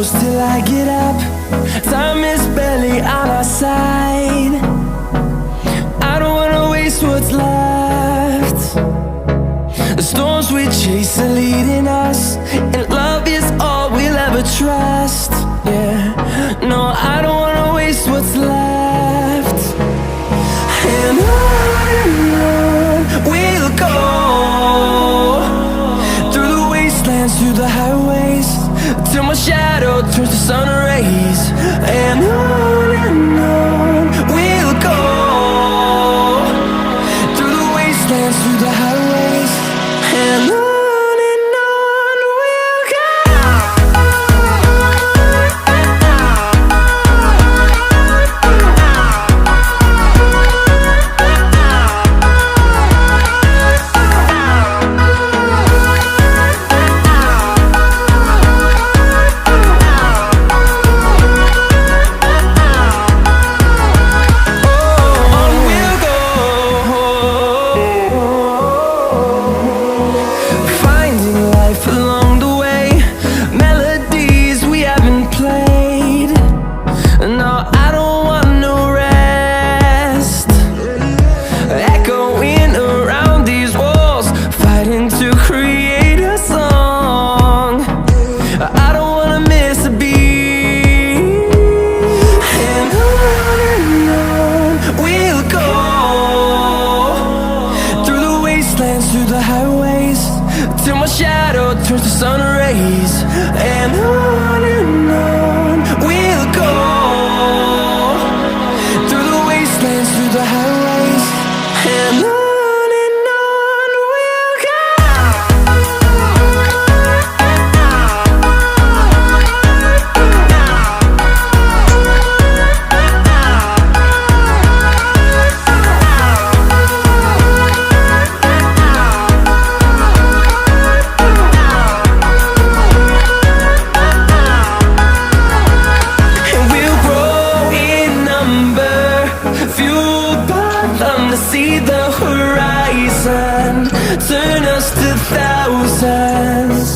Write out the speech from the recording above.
close till I get up. Time is barely on our side. I don't wanna waste what's left. The storms we chase are leading us, and love is all we'll ever trust. Yeah, no, I don't wanna waste what's left. And on we'll go, through the wastelands, through the highways, till my shadow turns to sun rays. And on we'll go, through the wastelands, through the highways, and on we'll go. Through the highways, till my shadow turns to sun rays. And on we'll go, through the wastelands, through the highways, and on we'll go. See the horizon turn us to thousands.